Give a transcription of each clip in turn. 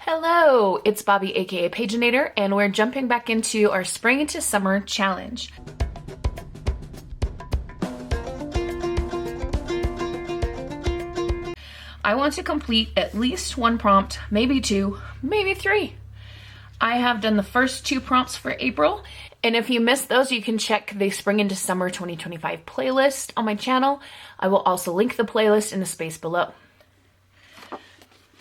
Hello, it's Bobi aka Paginator, and we're jumping back into our Spring into Summer challenge. I want to complete at least one prompt, maybe two, maybe three. I have done the first two prompts for April, and if you missed those, you can check the Spring into Summer 2025 playlist on my channel. I will also link the playlist in the space below.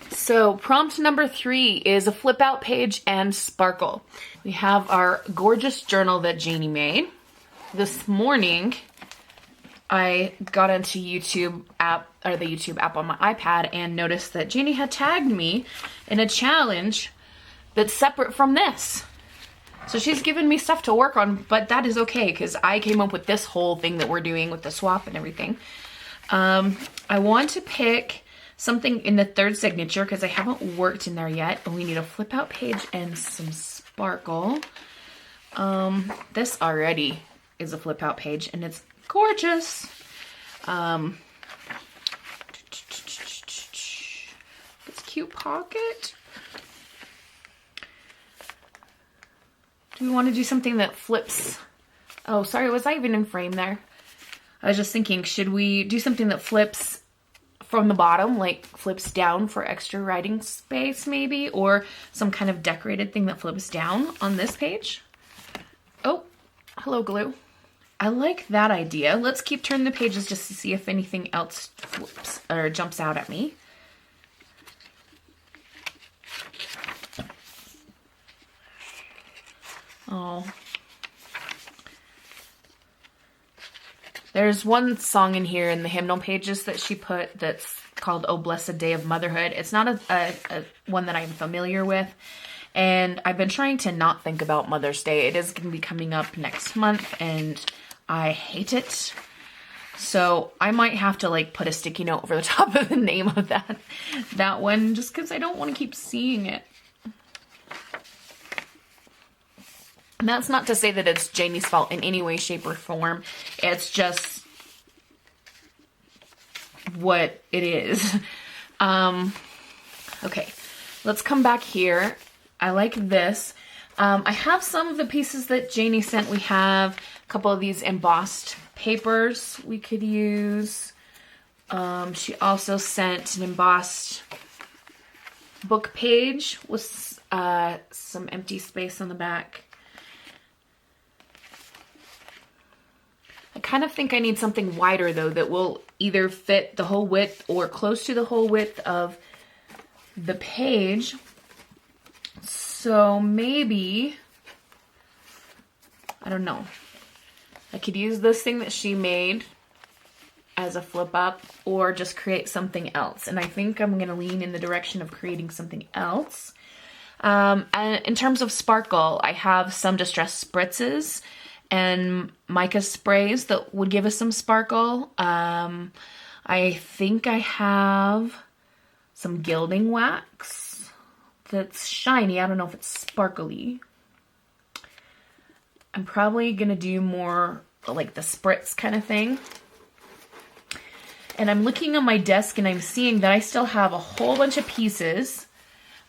So prompt number 3 is a flip out page and sparkle. We have our gorgeous journal that Janie made. This morning, I got into the YouTube app on my iPad and noticed that Janie had tagged me in a challenge that's separate from this. So she's given me stuff to work on, but that is okay because I came up with this whole thing that we're doing with the swap and everything. I want to pick something in the third signature because I haven't worked in there yet, but we need a flip out page and some sparkle. This already is a flip out page and it's gorgeous. This cute pocket. Do we want to do something that flips? Oh, sorry, was I even in frame there? I was just thinking, should we do something that flips from the bottom, like flips down for extra writing space maybe, or some kind of decorated thing that flips down on this page? Oh, hello glue. I like that idea. Let's keep turning the pages just to see if anything else flips or jumps out at me. Oh. There's one song in here in the hymnal pages that she put that's called Oh Blessed Day of Motherhood. It's not a one that I'm familiar with. And I've been trying to not think about Mother's Day. It is going to be coming up next month and I hate it. So I might have to like put a sticky note over the top of the name of that one just because I don't want to keep seeing it. And that's not to say that it's Janie's fault in any way, shape, or form. It's just what it is. Okay, let's come back here. I like this. I have some of the pieces that Janie sent. We have a couple of these embossed papers we could use. She also sent an embossed book page with some empty space on the back. I kind of think I need something wider though that will either fit the whole width or close to the whole width of the page. So maybe, I don't know, I could use this thing that she made as a flip up or just create something else. And I think I'm going to lean in the direction of creating something else. And in terms of sparkle, I have some distressed spritzes and mica sprays that would give us some sparkle. I think I have some gilding wax that's shiny. I don't know if it's sparkly. I'm probably gonna do more like the spritz kind of thing. And I'm looking on my desk and I'm seeing that I still have a whole bunch of pieces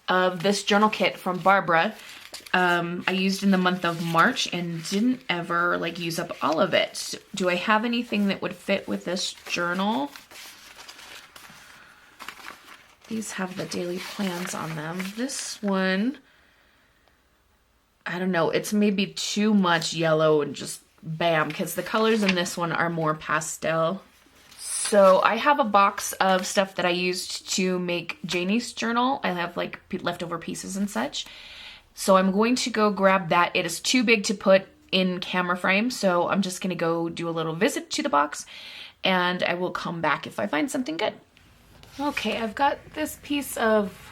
of this journal kit from Barbara. I used in the month of March and didn't ever like use up all of it. Do I have anything that would fit with this journal? These have the daily plans on them. This one, I don't know, it's maybe too much yellow and just bam, because the colors in this one are more pastel. So I have a box of stuff that I used to make Janie's journal. I have like leftover pieces and such. So I'm going to go grab that. It is too big to put in camera frame, so I'm just going to go do a little visit to the box, and I will come back if I find something good. Okay, I've got this piece of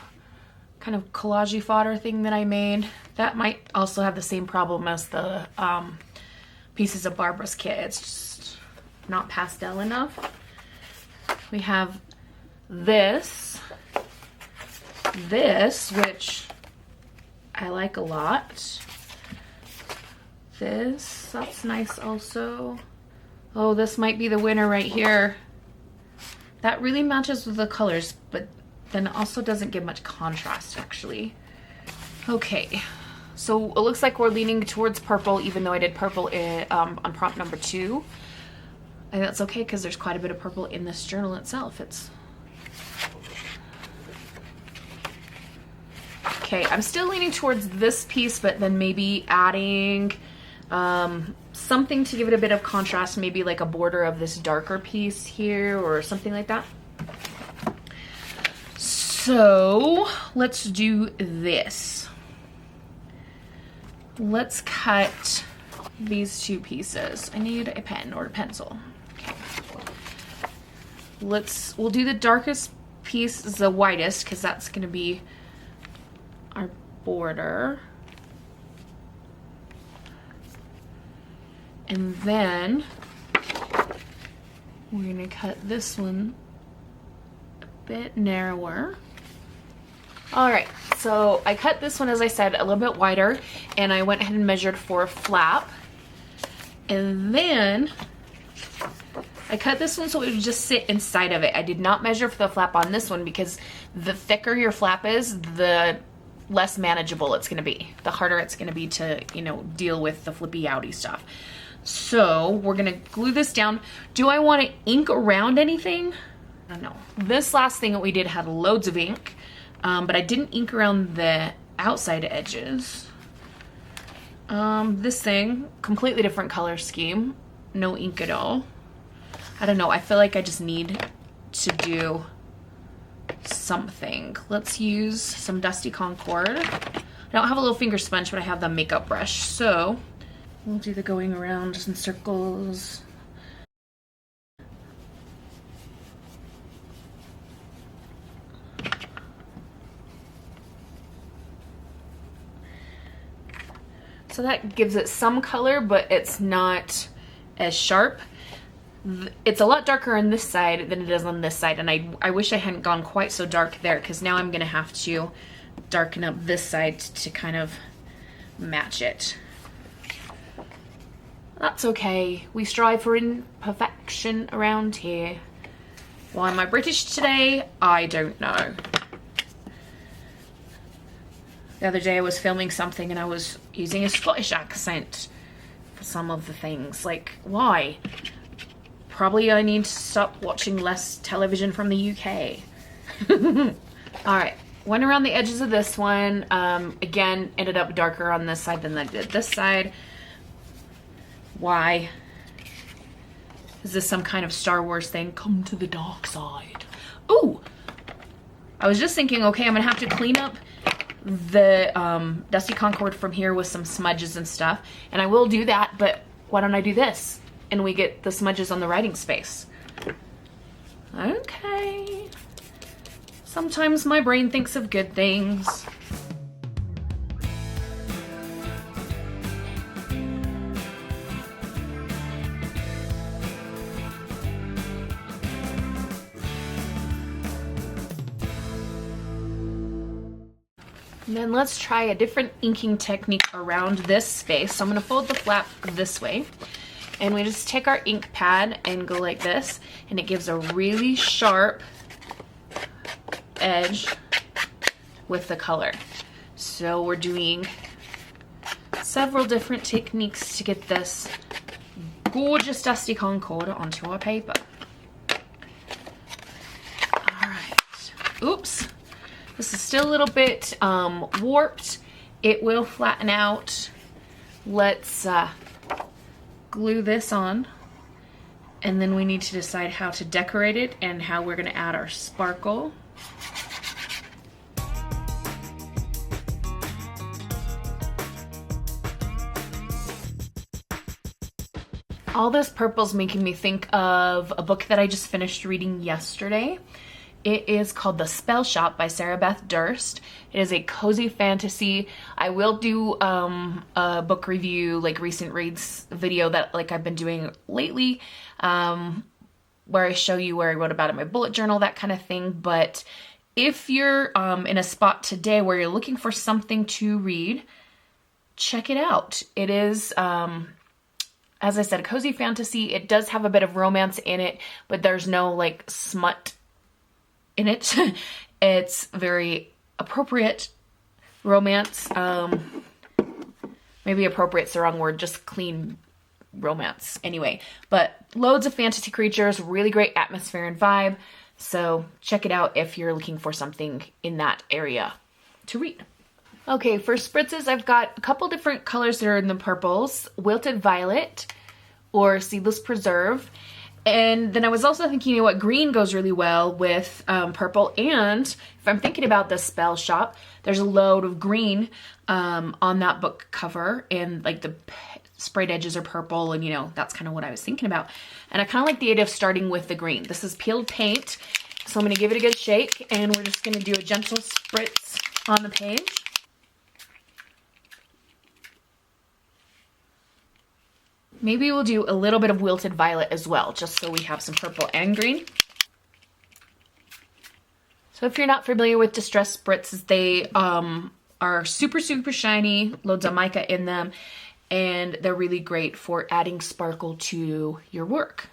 kind of collage fodder thing that I made. That might also have the same problem as the pieces of Barbara's kit. It's just not pastel enough. We have this, which I like a lot. That's nice also. Oh, this might be the winner right here. That really matches with the colors, but then it also doesn't give much contrast actually. Okay, so it looks like we're leaning towards purple, even though I did purple on prompt number 2. And that's okay because there's quite a bit of purple in this journal itself. Okay, I'm still leaning towards this piece, but then maybe adding something to give it a bit of contrast, maybe like a border of this darker piece here or something like that. So let's do this. Let's cut these 2 pieces. I need a pen or a pencil. Okay. We'll do the darkest piece, the whitest, because that's going to be our border. And then we're going to cut this one a bit narrower. All right, so I cut this one, as I said, a little bit wider, and I went ahead and measured for a flap. And then I cut this one so it would just sit inside of it. I did not measure for the flap on this one because the thicker your flap is, the less manageable it's gonna be. The harder it's gonna be to, you know, deal with the flippy outy stuff. So we're gonna glue this down. Do I wanna ink around anything? I don't know. This last thing that we did had loads of ink. But I didn't ink around the outside edges. This thing, completely different color scheme, no ink at all. I don't know, I feel like I just need to do something. Let's use some Dusty Concord. I don't have a little finger sponge, but I have the makeup brush. So we'll do the going around in circles. So that gives it some color, but it's not as sharp. It's a lot darker on this side than it is on this side, and I wish I hadn't gone quite so dark there, because now I'm gonna have to darken up this side to kind of match it. That's okay. We strive for imperfection around here. Why am I British today? I don't know. The other day I was filming something and I was using a Scottish accent for some of the things. Like, why? Probably I need to stop watching less television from the UK. Alright, went around the edges of this one. Again, ended up darker on this side than I did this side. Why? Is this some kind of Star Wars thing? Come to the dark side. Ooh! I was just thinking, okay, I'm gonna have to clean up the Dusty Concord from here with some smudges and stuff, and I will do that, but why don't I do this and we get the smudges on the writing space? Okay, sometimes my brain thinks of good things. And then let's try a different inking technique around this space. So I'm going to fold the flap this way, and we just take our ink pad and go like this, and it gives a really sharp edge with the color. So we're doing several different techniques to get this gorgeous Dusty Concord onto our paper. All right. Oops. This is still a little bit warped. It will flatten out. Let's glue this on, and then we need to decide how to decorate it and how we're going to add our sparkle. All this purple's making me think of a book that I just finished reading yesterday. It is called The Spell Shop by Sarah Beth Durst. It is a cozy fantasy. I will do a book review, like recent reads video that like I've been doing lately, where I show you where I wrote about it in my bullet journal, that kind of thing. But if you're in a spot today where you're looking for something to read, check it out. It is, as I said, a cozy fantasy. It does have a bit of romance in it, but there's no like smut in it. It's very appropriate romance. Maybe appropriate's the wrong word, just clean romance anyway. But loads of fantasy creatures, really great atmosphere and vibe. So check it out if you're looking for something in that area to read. Okay, for spritzes, I've got a couple different colors that are in the purples. Wilted Violet or Seedless Preserve. And then I was also thinking, you know what, green goes really well with purple. And if I'm thinking about the spell shop, there's a load of green on that book cover. And like the sprayed edges are purple. And, you know, that's kind of what I was thinking about. And I kind of like the idea of starting with the green. This is peeled paint. So I'm going to give it a good shake. And we're just going to do a gentle spritz on the page. Maybe we'll do a little bit of Wilted Violet as well, just so we have some purple and green. So if you're not familiar with Distress Spritzes, they are super, super shiny, loads of mica in them, and they're really great for adding sparkle to your work.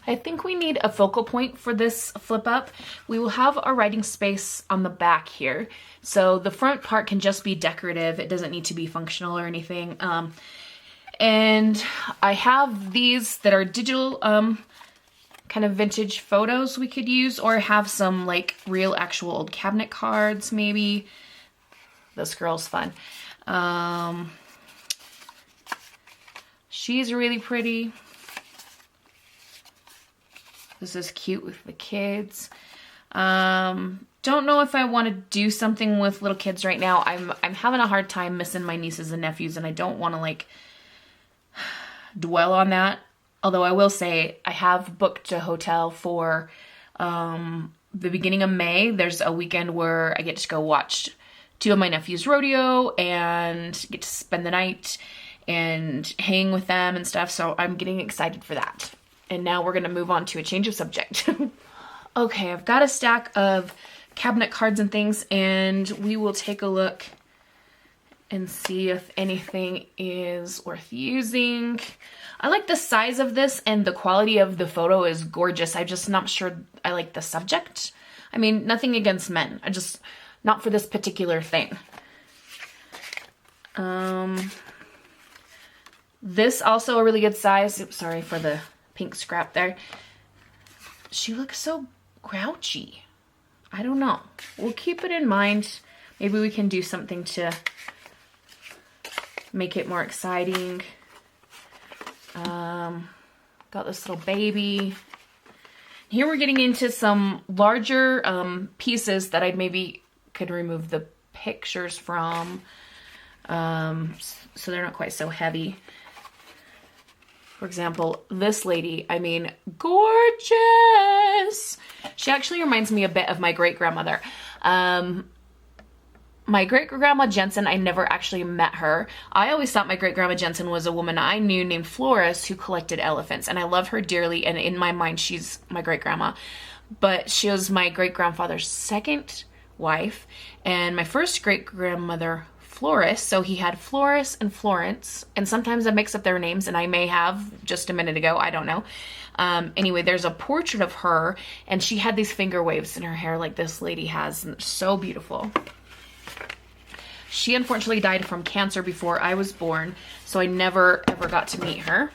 I think we need a focal point for this flip up. We will have a writing space on the back here. So the front part can just be decorative. It doesn't need to be functional or anything. And I have these that are digital, kind of vintage photos we could use, or have some like real actual old cabinet cards maybe. This girl's fun. She's really pretty. This is cute with the kids. Don't know if I want to do something with little kids right now. I'm having a hard time missing my nieces and nephews, and I don't want to like dwell on that. Although I will say I have booked a hotel for the beginning of May. There's a weekend where I get to go watch 2 of my nephews rodeo and get to spend the night and hang with them and stuff. So I'm getting excited for that. And now we're going to move on to a change of subject. Okay, I've got a stack of cabinet cards and things, and we will take a look and see if anything is worth using. I like the size of this, and the quality of the photo is gorgeous. I'm just not sure I like the subject. I mean, nothing against men. I just, not for this particular thing. This also a really good size. Oops, sorry for the pink scrap there. She looks so grouchy. I don't know. We'll keep it in mind. Maybe we can do something to make it more exciting. Got this little baby. Here we're getting into some larger pieces that I maybe could remove the pictures from, so they're not quite so heavy. For example, this lady, I mean, gorgeous. She actually reminds me a bit of my great-grandmother. My great-grandma Jensen, I never actually met her. I always thought my great-grandma Jensen was a woman I knew named Flores who collected elephants. And I love her dearly. And in my mind, she's my great-grandma. But she was my great-grandfather's second wife. And my first great-grandmother, Flores. So he had Flores and Florence. And sometimes I mix up their names. And I may have just a minute ago. I don't know. Anyway, there's a portrait of her. And she had these finger waves in her hair like this lady has. And so beautiful. She unfortunately died from cancer before I was born, so I never ever got to meet her.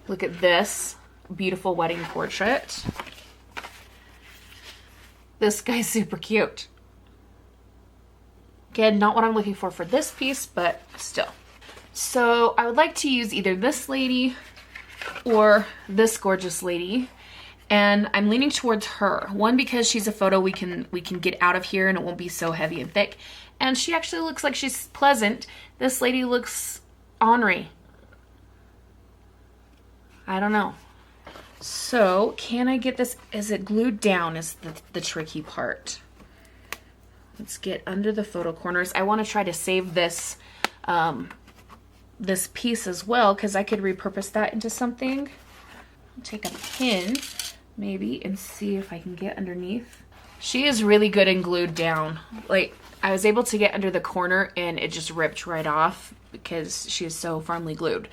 Look at this beautiful wedding portrait. This guy's super cute. Again, not what I'm looking for this piece, but still. So I would like to use either this lady or this gorgeous lady. And I'm leaning towards her. One, because she's a photo we can get out of here and it won't be so heavy and thick. And she actually looks like she's pleasant. This lady looks ornery. I don't know. So, can I get this? Is it glued down is the tricky part. Let's get under the photo corners. I want to try to save this this piece as well, because I could repurpose that into something. I'll take a pin, maybe, and see if I can get underneath. She is really good and glued down. Like, I was able to get under the corner and it just ripped right off because she is so firmly glued.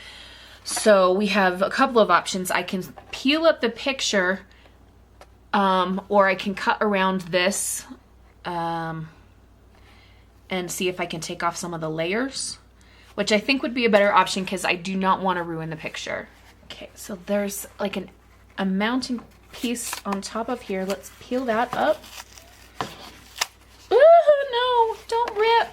So we have a couple of options. I can peel up the picture or I can cut around this and see if I can take off some of the layers, which I think would be a better option because I do not want to ruin the picture. Okay, so there's like a mounting piece on top of here. Let's peel that up. Oh no, don't rip.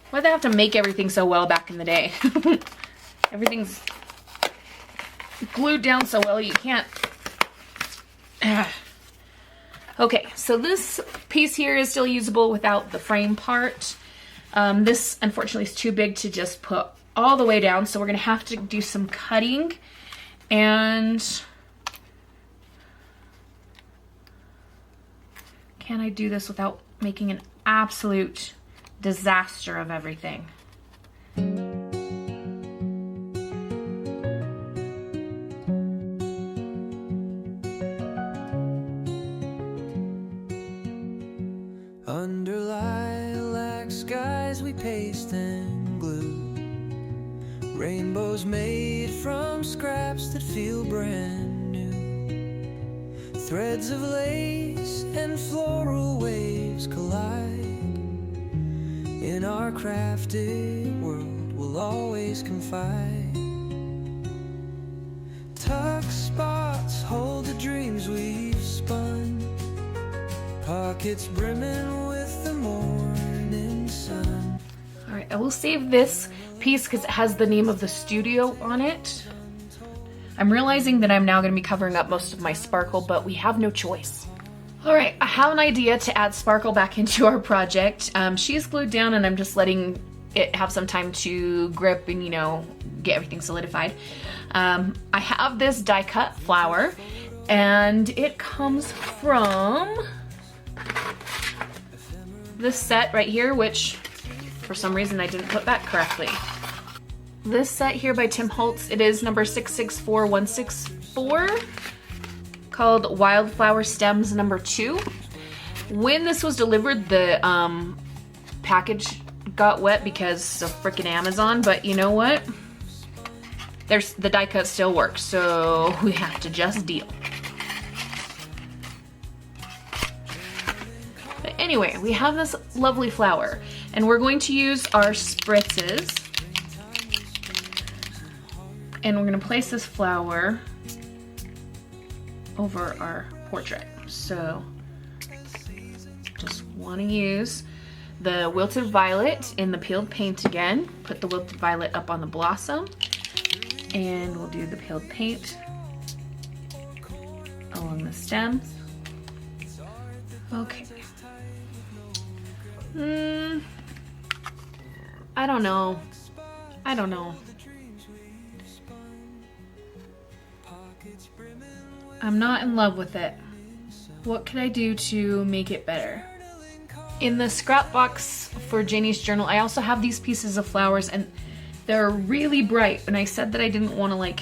Why'd they have to make everything so well back in the day? Everything's glued down so well you can't. Okay, so this piece here is still usable without the frame part. This unfortunately is too big to just put all the way down, so we're gonna have to do some cutting. And can I do this without making an absolute disaster of everything? Under lilac skies we paste and glue rainbows made from scraps that feel brand new. Threads of lace and floral waves collide. In our crafted world we'll always confide. Tuck spots hold the dreams we've spun. Pockets brimming with the morning sun. All right, I will save this piece because it has the name of the studio on it. I'm realizing that I'm now going to be covering up most of my sparkle, but we have no choice. All right, I have an idea to add sparkle back into our project. She's glued down and I'm just letting it have some time to grip and, you know, get everything solidified. I have this die cut flower and it comes from this set right here, which for some reason I didn't put back correctly. This set here by Tim Holtz, it is number 664164, called Wildflower Stems number 2. When this was delivered, the package got wet because of frickin' Amazon, but you know what? The die cut still works, so we have to just deal. But anyway, we have this lovely flower, and we're going to use our spritzes. And we're gonna place this flower over our portrait. So just wanna use the wilted violet in the peeled paint again. Put the wilted violet up on the blossom. And we'll do the peeled paint along the stems. Okay. I don't know. I'm not in love with it. What could I do to make it better? In the scrap box for Janie's journal, I also have these pieces of flowers and they're really bright. And I said that I didn't want to like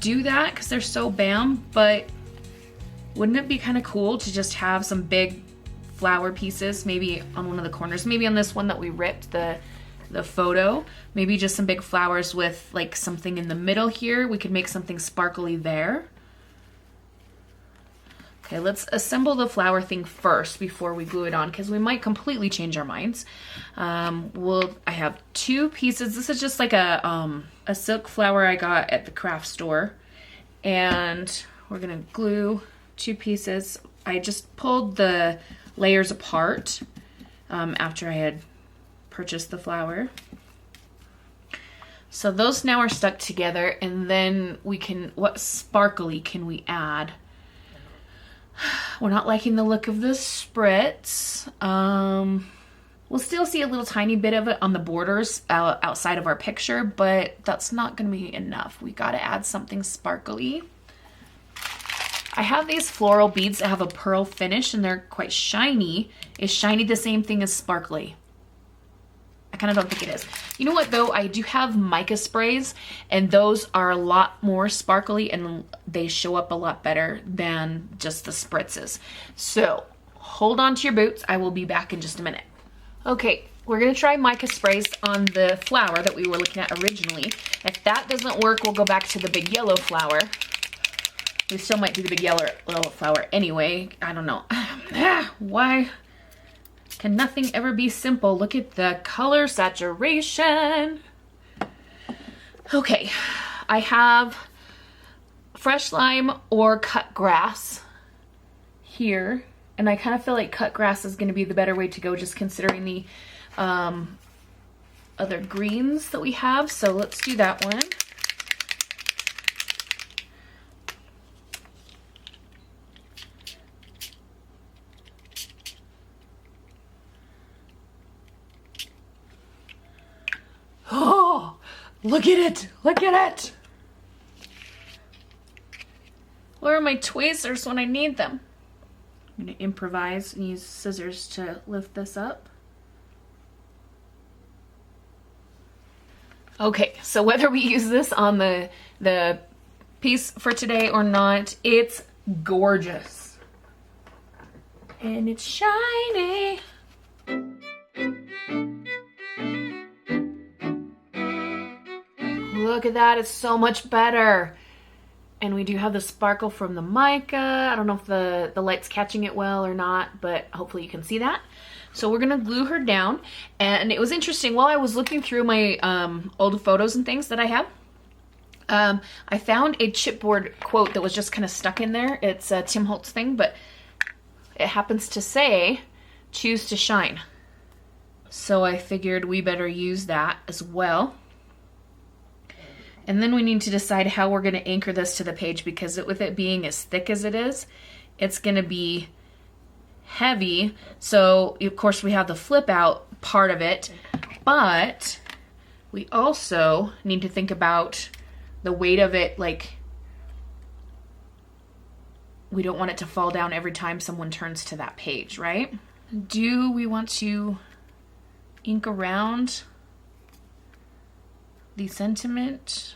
do that because they're so bam, but wouldn't it be kind of cool to just have some big flower pieces, maybe on one of the corners, maybe on this one that we ripped the photo, maybe just some big flowers with like something in the middle here. We could make something sparkly there. Okay, let's assemble the flower thing first before we glue it on because we might completely change our minds. I have 2 pieces. This is just like a silk flower I got at the craft store, and we're gonna glue 2 pieces. I just pulled the layers apart after I had purchased the flower. So those now are stuck together, and then we can, what sparkly can we add? We're not liking the look of the spritz. We'll still see a little tiny bit of it on the borders outside of our picture, but that's not gonna be enough. We gotta add something sparkly. I have these floral beads that have a pearl finish and they're quite shiny. Is shiny the same thing as sparkly? I kind of don't think it is. You know what though? I do have mica sprays and those are a lot more sparkly and they show up a lot better than just the spritzes. So hold on to your boots. I will be back in just a minute. Okay, we're gonna try mica sprays on the flower that we were looking at originally. If that doesn't work, we'll go back to the big yellow flower. We still might do the big yellow flower anyway. I don't know. Why can nothing ever be simple? Look at the color saturation. Okay, I have fresh lime or cut grass here. And I kind of feel like cut grass is going to be the better way to go, just considering the other greens that we have. So let's do that one. Oh, look at it. Look at it. Where are my tweezers when I need them? I'm going to improvise and use scissors to lift this up. Okay, so whether we use this on the piece for today or not, it's gorgeous. And it's shiny. Look at that, it's so much better. And we do have the sparkle from the mica. I don't know if the light's catching it well or not, but hopefully you can see that. So we're gonna glue her down. And it was interesting, while I was looking through my old photos and things that I have, I found a chipboard quote that was just kind of stuck in there. It's a Tim Holtz thing, but it happens to say, choose to shine. So I figured we better use that as well. And then we need to decide how we're going to anchor this to the page, because with it being as thick as it is, it's going to be heavy. So of course we have the flip out part of it, but we also need to think about the weight of it. Like, we don't want it to fall down every time someone turns to that page, right? Do we want to ink around the sentiment?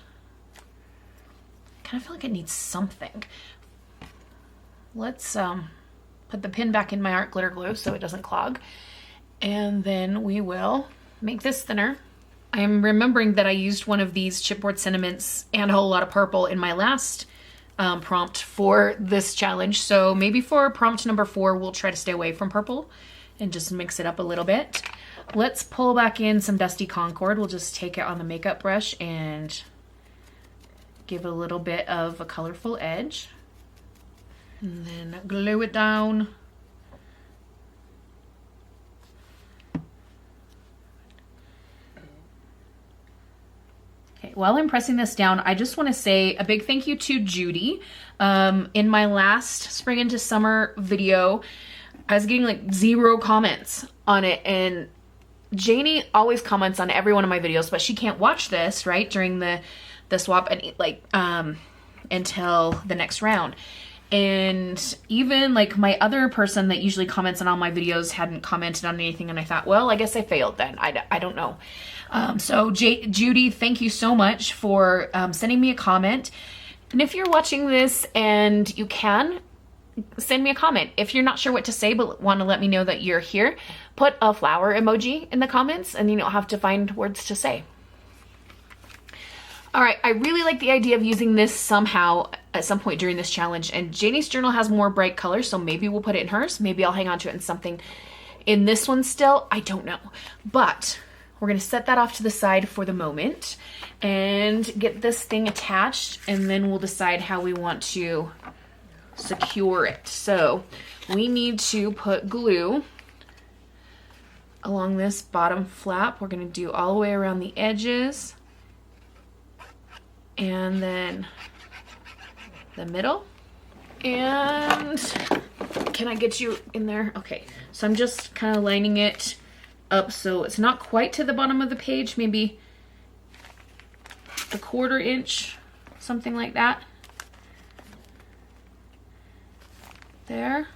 I kind of feel like it needs something. Let's put the pin back in my art glitter glue so it doesn't clog. And then we will make this thinner. I'm remembering that I used one of these chipboard sentiments and a whole lot of purple in my last prompt for this challenge. So maybe for prompt number 4, we'll try to stay away from purple and just mix it up a little bit. Let's pull back in some Dusty Concord. We'll just take it on the makeup brush and give a little bit of a colorful edge. And then glue it down. Okay, while I'm pressing this down, I just want to say a big thank you to Judy. In my last spring into summer video, I was getting like 0 comments on it, and Janie always comments on every one of my videos, but she can't watch this, right, during the swap and like until the next round. And even like my other person that usually comments on all my videos hadn't commented on anything, and I thought, well, I guess I failed then. I don't know. So Judy, thank you so much for sending me a comment. And if you're watching this and you can, send me a comment. If you're not sure what to say but want to let me know that you're here, put a flower emoji in the comments and you don't have to find words to say. All right, I really like the idea of using this somehow at some point during this challenge, and Janie's journal has more bright colors, so maybe we'll put it in hers. Maybe I'll hang on to it in something in this one still. I don't know. But we're gonna set that off to the side for the moment and get this thing attached, and then we'll decide how we want to secure it. So we need to put glue along this bottom flap. We're gonna do all the way around the edges, and then the middle. And can I get you in there? Okay, so I'm just kind of lining it up so it's not quite to the bottom of the page, maybe a 1/4 inch, something like that. There.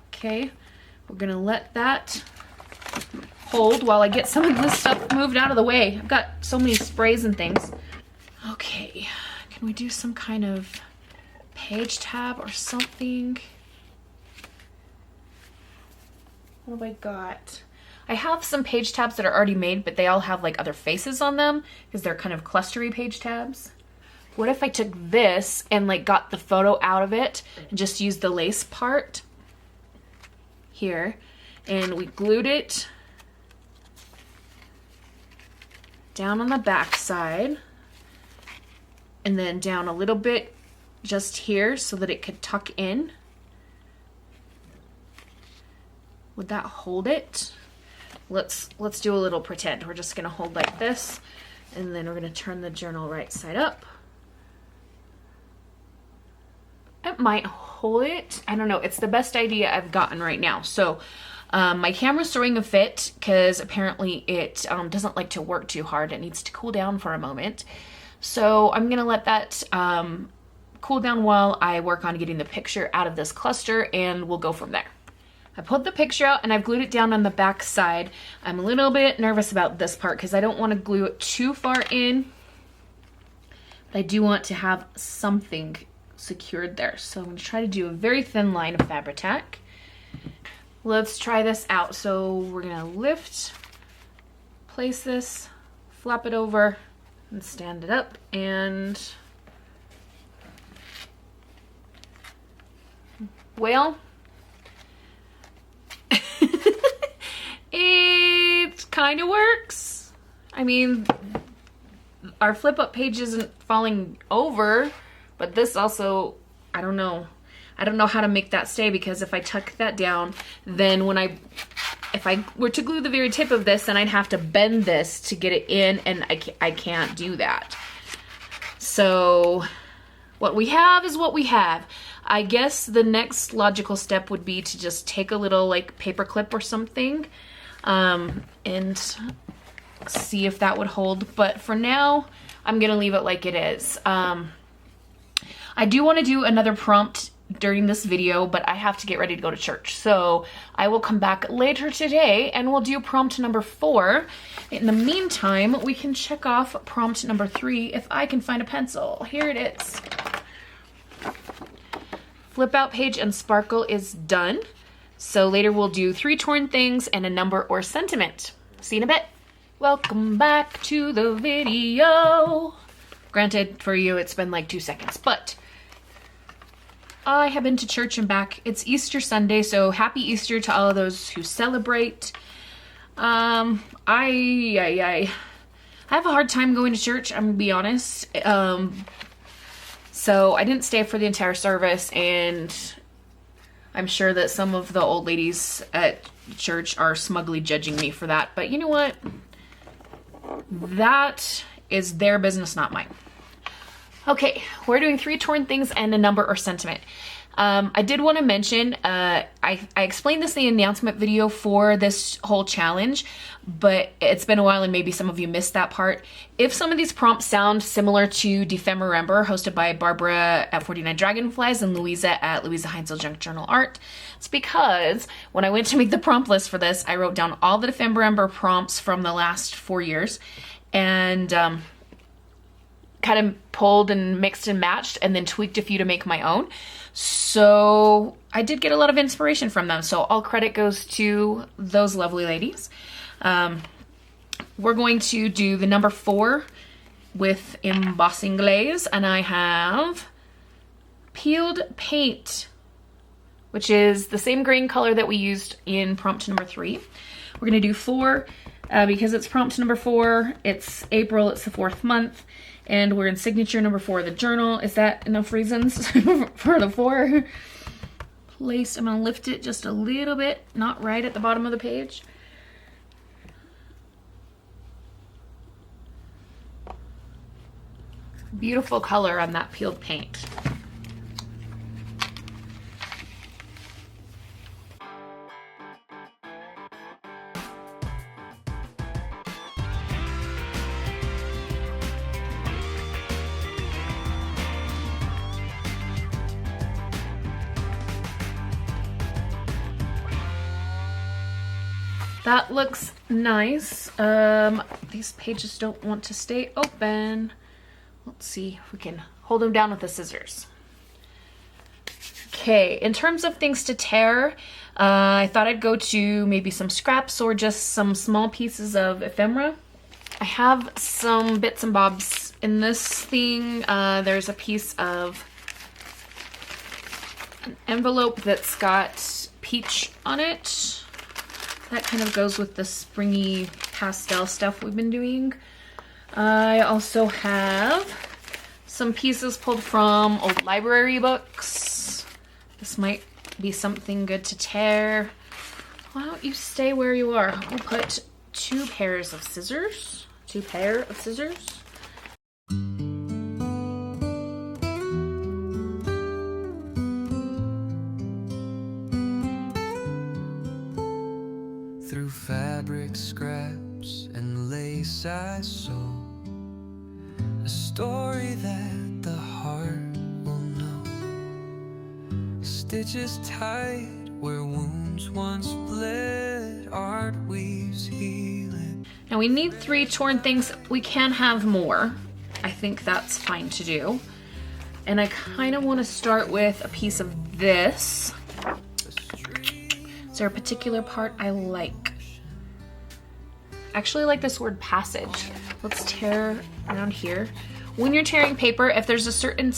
Okay, we're gonna let that hold while I get some of this stuff moved out of the way. I've got so many sprays and things. Okay, can we do some kind of page tab or something? What have I got? I have some page tabs that are already made, but they all have like other faces on them because they're kind of clustery page tabs. What if I took this and like got the photo out of it and just used the lace part here, and we glued it down on the back side and then down a little bit just here so that it could tuck in. Would that hold it? Let's do a little pretend. We're just gonna hold like this, and then we're gonna turn the journal right side up. It might hold it. I don't know. It's the best idea I've gotten right now. So my camera's throwing a fit because apparently it doesn't like to work too hard. It needs to cool down for a moment. So I'm gonna let that cool down while I work on getting the picture out of this cluster, and we'll go from there. I pulled the picture out and I've glued it down on the back side. I'm a little bit nervous about this part because I don't want to glue it too far in, but I do want to have something secured there. So I'm going to try to do a very thin line of Fabri-Tac. Let's try this out. So we're going to lift, place this, flap it over, and stand it up, and well, it kind of works. I mean, our flip up page isn't falling over, but this also, I don't know how to make that stay, because if I tuck that down, then if I were to glue the very tip of this, then I'd have to bend this to get it in, and I can't do that. So what we have is what we have. I guess the next logical step would be to just take a little like paper clip or something and see if that would hold. But for now, I'm gonna leave it like it is. I do want to do another prompt during this video, but I have to get ready to go to church. So I will come back later today and we'll do prompt number 4. In the meantime, we can check off prompt number 3 if I can find a pencil. Here it is. Flip out page and sparkle is done. So later we'll do 3 torn things and a number or sentiment. See you in a bit. Welcome back to the video. Granted, for you it's been like 2 seconds, but I have been to church and back. It's Easter Sunday, so happy Easter to all of those who celebrate. I have a hard time going to church, I'm gonna be honest. So I didn't stay for the entire service, and I'm sure that some of the old ladies at church are smugly judging me for that. But you know what? That is their business, not mine. Okay, we're doing 3 torn things and a number or sentiment. I did want to mention, I explained this in the announcement video for this whole challenge, but it's been a while and maybe some of you missed that part. If some of these prompts sound similar to Defemberember, hosted by Barbara at 49 Dragonflies and Louisa at Louisa Heinzel Junk Journal Art, it's because when I went to make the prompt list for this, I wrote down all the Defemberember prompts from the last 4 years, and kind of pulled and mixed and matched and then tweaked a few to make my own. So I did get a lot of inspiration from them. So all credit goes to those lovely ladies. We're going to do the number 4 with embossing glaze, and I have peeled paint, which is the same green color that we used in prompt number 3. We're going to do 4 because it's prompt number 4. It's April, it's the 4th month, and we're in signature number 4 of the journal. Is that enough reasons for the 4? Place, I'm going to lift it just a little bit, not right at the bottom of the page. Beautiful color on that peeled paint. That looks nice. These pages don't want to stay open. Let's see if we can hold them down with the scissors. Okay, in terms of things to tear, I thought I'd go to maybe some scraps or just some small pieces of ephemera. I have some bits and bobs in this thing. There's a piece of an envelope that's got peach on it. That kind of goes with the springy pastel stuff we've been doing. I also have some pieces pulled from old library books. This might be something good to tear. Why don't you stay where you are? I'll put 2 pairs of scissors. 2 pair of scissors. Through fabric scraps and lace I sew a story that the heart will know. Stitches tight where wounds once bled, art weaves healing. Now we need 3 torn things. We can have more. I think that's fine to do. And I kind of want to start with a piece of this. Is there a particular part I like? Actually, I like this word passage. Let's tear around here. When you're tearing paper, if there's a certain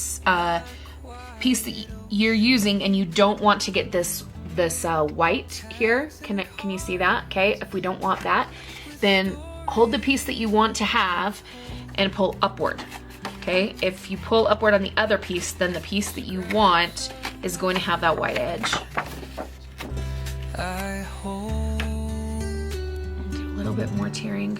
piece that you're using and you don't want to get this white here, can you see that? Okay, if we don't want that, then hold the piece that you want to have and pull upward. Okay, if you pull upward on the other piece, then the piece that you want is going to have that white edge. I hold Do a little bit more tearing.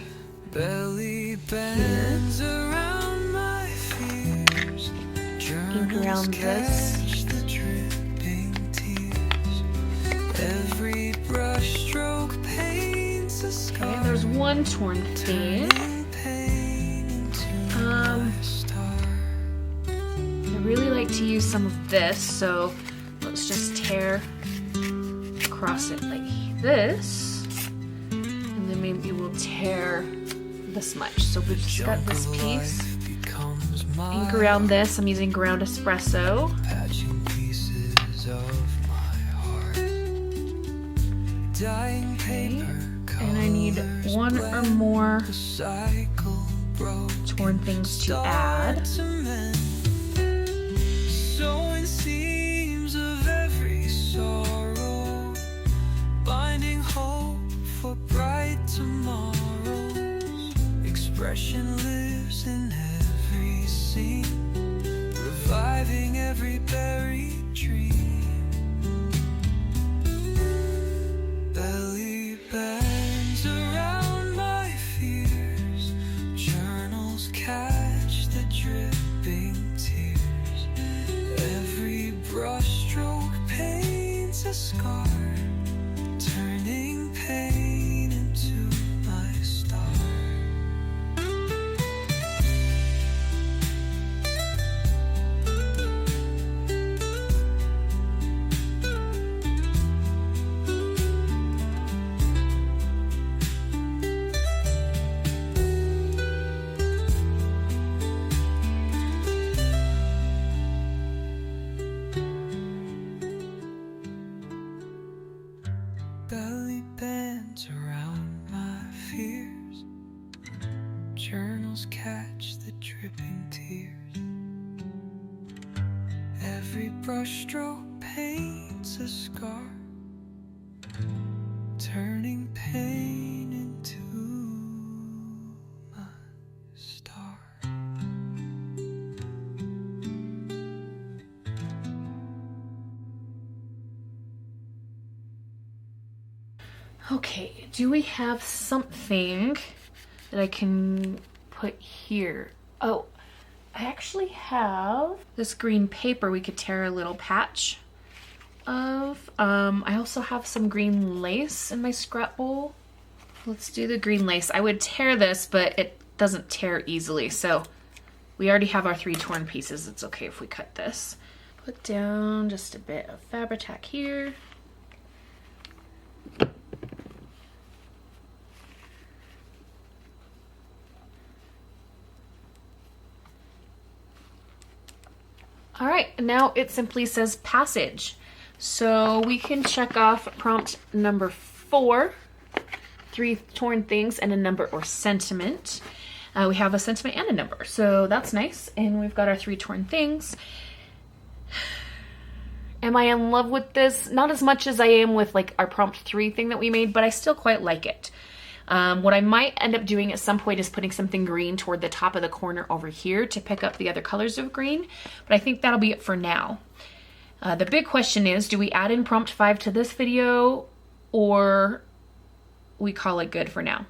belly bands around my fears. Ink around this. Catch the dripping tears. Every brush stroke paints a scar. Okay, there's one torn thing. Pain into my star. I really like to use some of this, so let's just tear across it like this, and then maybe we'll tear this much. So we've just got this piece. Ink around this. I'm using ground espresso. Patching pieces of my heart. Dying paper. And I need 1 or more Cycle broke. torn things to add. Sewing seams of every sorrow, binding hope for bright tomorrows. Expression lives in every scene, reviving every buried dream. Belly bands around my fears, journals catch the dripping tears. Every brushstroke paints a scar, turning pain into my star. Belly bands around my fears, journals catch the dripping tears. Every brushstroke paints a scar, turning pain into my star. Okay, do we have something that I can put here? Oh, I actually have this green paper we could tear a little patch of. I also have some green lace in my scrap bowl. Let's do the green lace. I would tear this, but it doesn't tear easily, so we already have our 3 torn pieces. It's okay if we cut this. Put down just a bit of Fabri-Tac here. All right, now it simply says passage. So we can check off prompt number 4, 3 torn things and a number or sentiment. We have a sentiment and a number, so that's nice. And we've got our 3 torn things. Am I in love with this? Not as much as I am with like our prompt 3 thing that we made, but I still quite like it. What I might end up doing at some point is putting something green toward the top of the corner over here to pick up the other colors of green, but I think that'll be it for now. The big question is, do we add in prompt 5 to this video, or we call it good for now?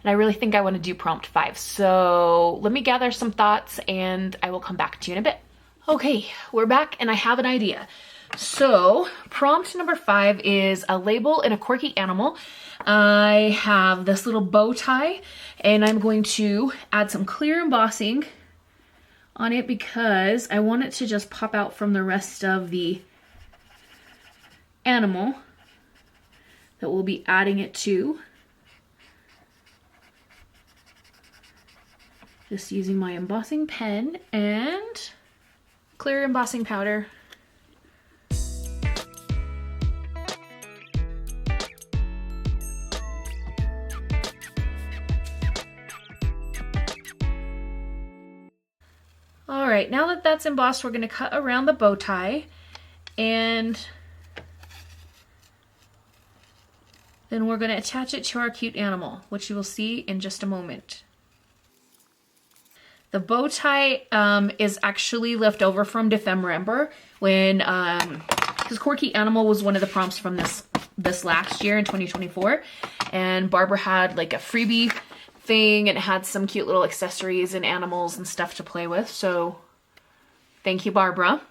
And I really think I want to do prompt 5. So let me gather some thoughts and I will come back to you in a bit. Okay, we're back and I have an idea. So prompt number 5 is a label and a quirky animal. I have this little bow tie and I'm going to add some clear embossing on it because I want it to just pop out from the rest of the animal that we'll be adding it to. Just using my embossing pen and clear embossing powder. All right, now that that's embossed, we're going to cut around the bow tie, and then we're going to attach it to our cute animal, which you will see in just a moment. The bow tie is actually left over from December when, because Quirky Animal was one of the prompts from this last year in 2024, and Barbara had like a freebie thing and it had some cute little accessories and animals and stuff to play with. So thank you, Barbara.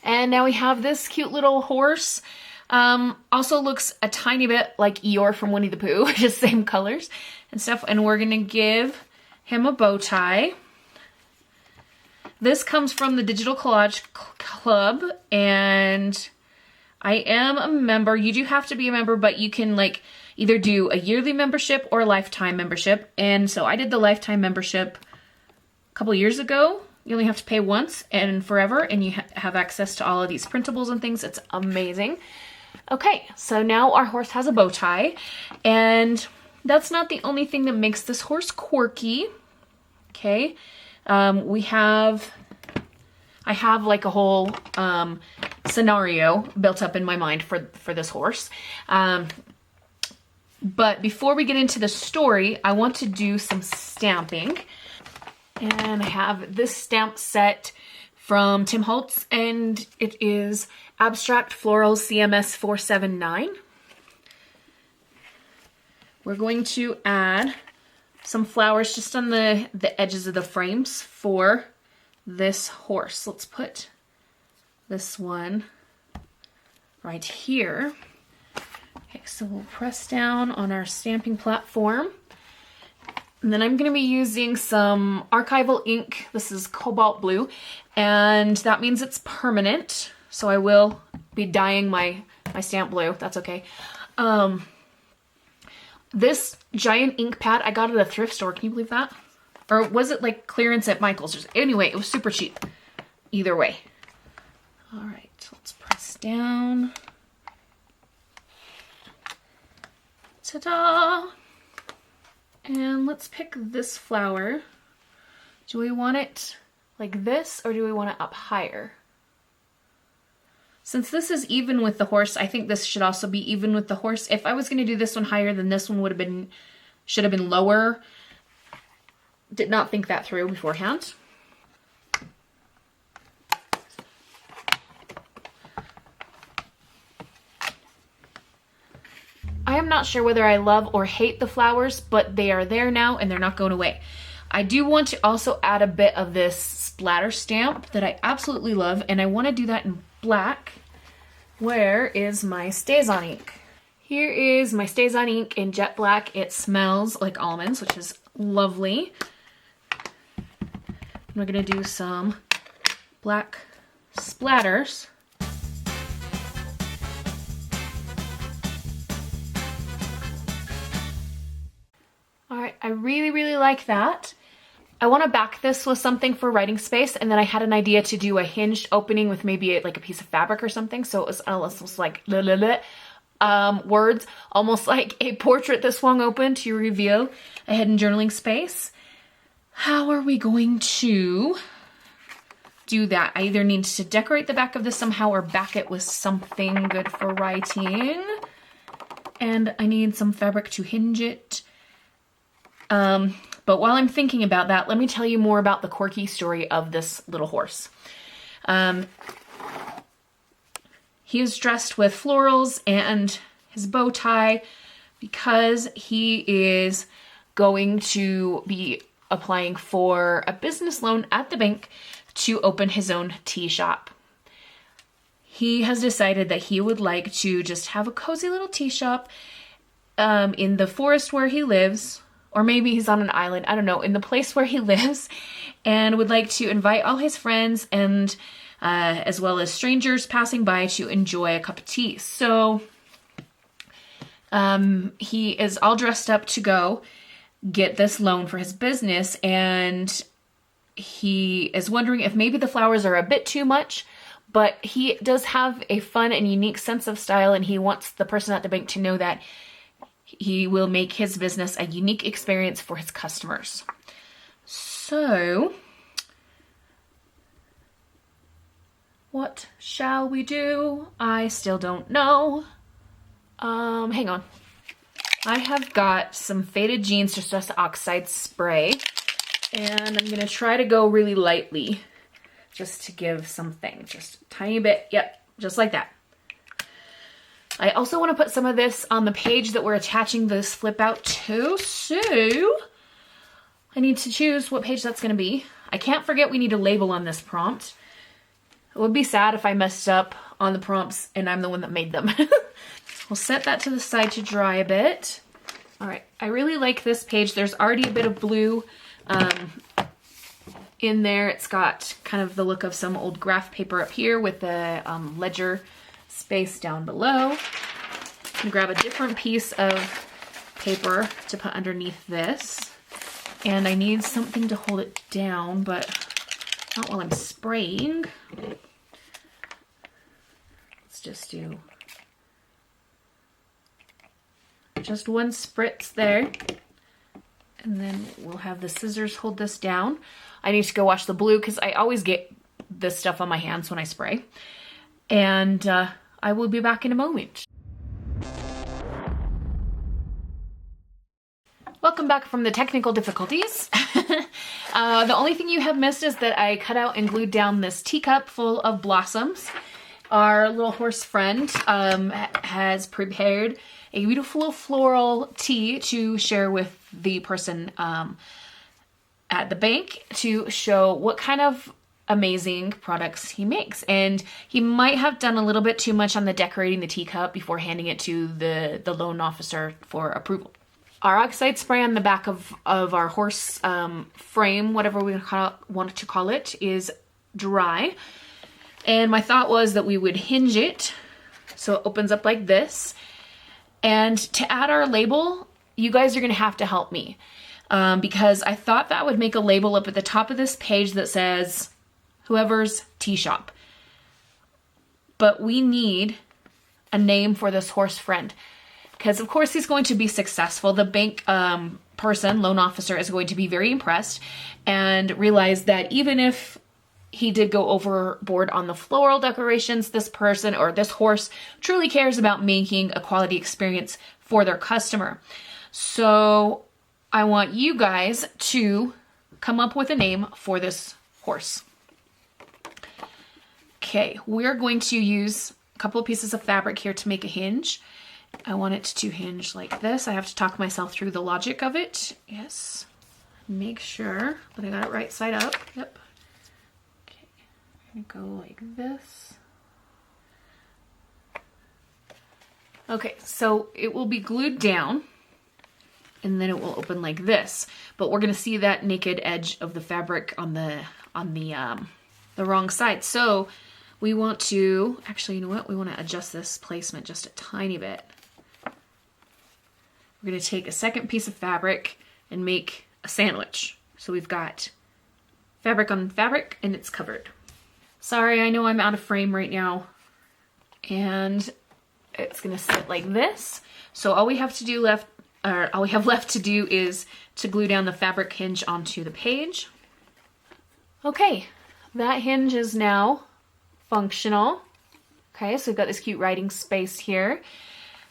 And now we have this cute little horse. Also looks a tiny bit like Eeyore from Winnie the Pooh, just same colors and stuff. And we're gonna give him a bow tie. This comes from the Digital Collage Club, and I am a member. You do have to be a member, but you can like either do a yearly membership or a lifetime membership. And so I did the lifetime membership a couple years ago. You only have to pay once and forever, and you have access to all of these printables and things. It's amazing. Okay, so now our horse has a bow tie, and that's not the only thing that makes this horse quirky. Okay, I have like a whole scenario built up in my mind for this horse. But before we get into the story, I want to do some stamping. And I have this stamp set from Tim Holtz, and it is Abstract Floral CMS 479. We're going to add some flowers just on the edges of the frames for this horse. Let's put this one right here. Okay, so we'll press down on our stamping platform. And then I'm going to be using some archival ink. This is cobalt blue, and that means it's permanent. So I will be dyeing my stamp blue. That's okay. This giant ink pad, I got it at a thrift store. Can you believe that? Or was it like clearance at Michael's? Anyway, it was super cheap. Either way. All right, let's press down. Ta-da! And let's pick this flower. Do we want it like this, or do we want it up higher? Since this is even with the horse, I think this should also be even with the horse. If I was going to do this one higher, then this one should have been lower. Did not think that through beforehand. I am not sure whether I love or hate the flowers, but they are there now and they're not going away. I do want to also add a bit of this splatter stamp that I absolutely love, and I want to do that in black. Where is my StazOn ink? Here is my StazOn ink in jet black. It smells like almonds, which is lovely. We're gonna do some black splatters. All right, I really, really like that. I want to back this with something for writing space, and then I had an idea to do a hinged opening with maybe like a piece of fabric or something, so it was almost like words, almost like a portrait that swung open to reveal a hidden journaling space. How are we going to do that? I either need to decorate the back of this somehow or back it with something good for writing, and I need some fabric to hinge it. But while I'm thinking about that, let me tell you more about the quirky story of this little horse. He is dressed with florals and his bow tie because he is going to be applying for a business loan at the bank to open his own tea shop. He has decided that he would like to just have a cozy little tea shop in the forest where he lives, or maybe he's on an island, I don't know, in the place where he lives, and would like to invite all his friends and as well as strangers passing by to enjoy a cup of tea. So he is all dressed up to go get this loan for his business, and he is wondering if maybe the flowers are a bit too much, but he does have a fun and unique sense of style, and he wants the person at the bank to know that he will make his business a unique experience for his customers. So, what shall we do? I still don't know. Hang on. I have got some faded jeans distress oxide spray, and I'm gonna try to go really lightly just to give something, just a tiny bit. Yep, just like that. I also want to put some of this on the page that we're attaching this flip out to, so I need to choose what page that's going to be. I can't forget we need a label on this prompt. It would be sad if I messed up on the prompts and I'm the one that made them. We'll set that to the side to dry a bit. All right, I really like this page. There's already a bit of blue in there. It's got kind of the look of some old graph paper up here with the ledger space down below. I'm gonna grab a different piece of paper to put underneath this. And I need something to hold it down, but not while I'm spraying. Let's just do just one spritz there. And then we'll have the scissors hold this down. I need to go wash the blue because I always get this stuff on my hands when I spray. And I will be back in a moment. Welcome back from the technical difficulties. The only thing you have missed is that I cut out and glued down this teacup full of blossoms. Our little horse friend has prepared a beautiful floral tea to share with the person at the bank to show what kind of amazing products he makes. And he might have done a little bit too much on the decorating the teacup before handing it to the loan officer for approval. Our oxide spray on the back of our horse frame, whatever we want to call it, is dry. And my thought was that we would hinge it so it opens up like this. And to add our label, you guys are going to have to help me because I thought that would make a label up at the top of this page that says whoever's tea shop. But we need a name for this horse friend because of course he's going to be successful. The bank person, loan officer, is going to be very impressed and realize that even if he did go overboard on the floral decorations, this person or this horse truly cares about making a quality experience for their customer. So I want you guys to come up with a name for this horse. Okay, we're going to use a couple of pieces of fabric here to make a hinge. I want it to hinge like this. I have to talk myself through the logic of it. Yes. Make sure that I got it right side up. Yep. Okay, I'm gonna go like this. Okay, so it will be glued down and then it will open like this. But we're gonna see that naked edge of the fabric on the wrong side. So we want to, actually, you know what? We want to adjust this placement just a tiny bit. We're going to take a second piece of fabric and make a sandwich. So we've got fabric on fabric and it's covered. Sorry, I know I'm out of frame right now. And it's gonna sit like this. So all we have left to do is to glue down the fabric hinge onto the page. Okay, that hinge is now functional. Okay, so we've got this cute writing space here.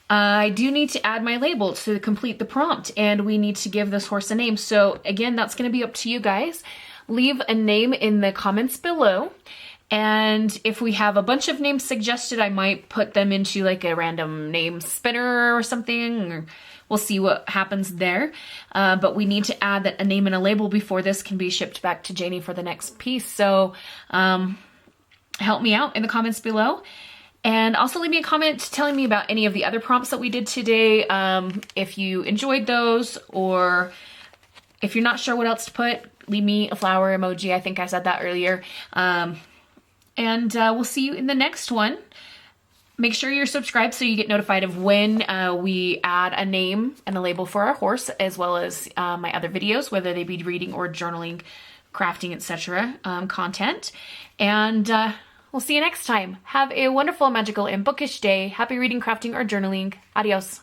I do need to add my label to complete the prompt, and we need to give this horse a name. So again, that's going to be up to you guys. Leave a name in the comments below. And if we have a bunch of names suggested, I might put them into like a random name spinner or something. Or we'll see what happens there. But we need to add a name and a label before this can be shipped back to Janie for the next piece. So help me out in the comments below. And also leave me a comment telling me about any of the other prompts that we did today. If you enjoyed those, or if you're not sure what else to put, leave me a flower emoji. I think I said that earlier. And we'll see you in the next one. Make sure you're subscribed so you get notified of when we add a name and a label for our horse, as well as my other videos, whether they be reading or journaling, crafting, etc. Content. And we'll see you next time. Have a wonderful, magical, and bookish day. Happy reading, crafting, or journaling. Adios.